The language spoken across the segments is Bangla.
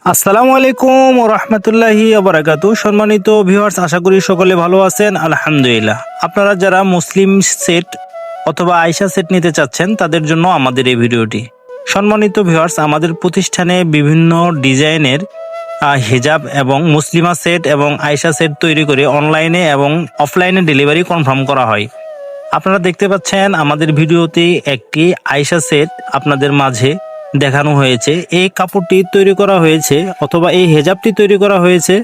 আসসালামু আলাইকুম ওয়া রাহমাতুল্লাহি ওয়া বারাকাতুহু। সম্মানিত ভিউয়ার্স, আশা করি সকলে ভালো আছেন। আলহামদুলিল্লাহ। আপনারা যারা মুসলিম সেট অথবা আয়েশা সেট নিতে চাচ্ছেন তাদের জন্য আমাদের এই ভিডিওটি। সম্মানিত ভিউয়ার্স, আমাদের প্রতিষ্ঠানে বিভিন্ন ডিজাইনের হিজাব এবং মুসলিমা সেট এবং আয়েশা সেট তৈরি করে অনলাইনে এবং অফলাইনে ডেলিভারি কনফার্ম করা হয়। আপনারা দেখতে পাচ্ছেন আমাদের ভিডিওতে একটি আয়েশা সেট আপনাদের মাঝে দেখানো হয়েছে। এই কাপড়টি তৈরি করা হয়েছে অথবা এই হেজাবটি তৈরি করা হয়েছে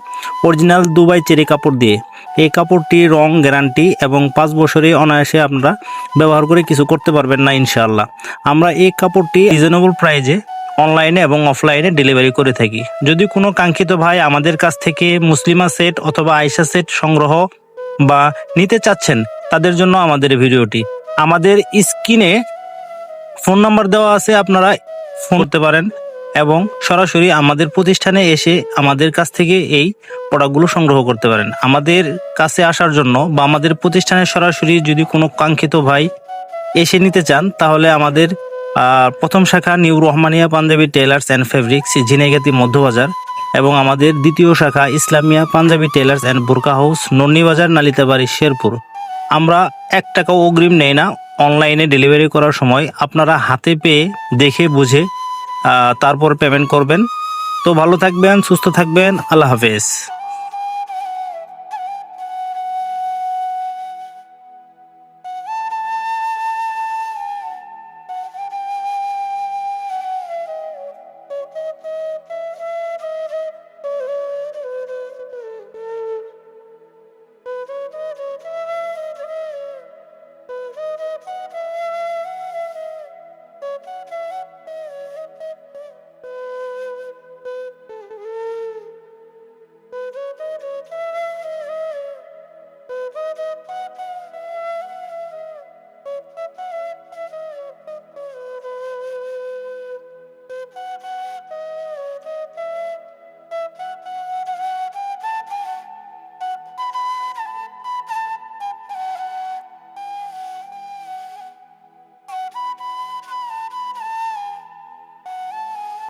অরিজিনাল দুবাই চেরি কাপড় দিয়ে। এই কাপড়টি রং গ্যারান্টি এবং 5 বছরে অনায়াসে আপনারা ব্যবহার করে কিছু করতে পারবেন না ইনশাআল্লাহ। আমরা এই কাপড়টি রিজনেবল প্রাইজে অনলাইনে এবং অফলাইনে ডেলিভারি করে থাকি। যদি কোনো কাঙ্ক্ষিত ভাই আমাদের কাছ থেকে মুসলিমা সেট অথবা আয়েশা সেট সংগ্রহ বা নিতে চাচ্ছেন তাদের জন্য আমাদের ভিডিওটি। আমাদের স্ক্রিনে ফোন নাম্বার দেওয়া আছে, আপনারা ফোন করতে পারেন এবং সরাসরি আমাদের প্রতিষ্ঠানে এসে আমাদের কাছ থেকে এই প্রোডাক্টগুলো সংগ্রহ করতে পারেন। আমাদের কাছে আসার জন্য বা আমাদের প্রতিষ্ঠানে সরাসরি যদি কোনো কাঙ্ক্ষিত ভাই এসে নিতে চান তাহলে আমাদের প্রথম শাখা new Rahmania Punjabi tailors and fabrics, Jhenaigati Madhyabazar, এবং আমাদের দ্বিতীয় শাখা Islamia Punjabi tailors and Borka house, Nonnibazar, Nalitabari, Sherpur. আমরা 1 টাকাও অগ্রিম নেই না। অনলাইনে ডেলিভারি করার সময় আপনারা হাতে পেয়ে দেখে বুঝে তারপর পেমেন্ট করবেন। তো ভালো থাকবেন, সুস্থ থাকবেন। আল্লাহ হাফেজ।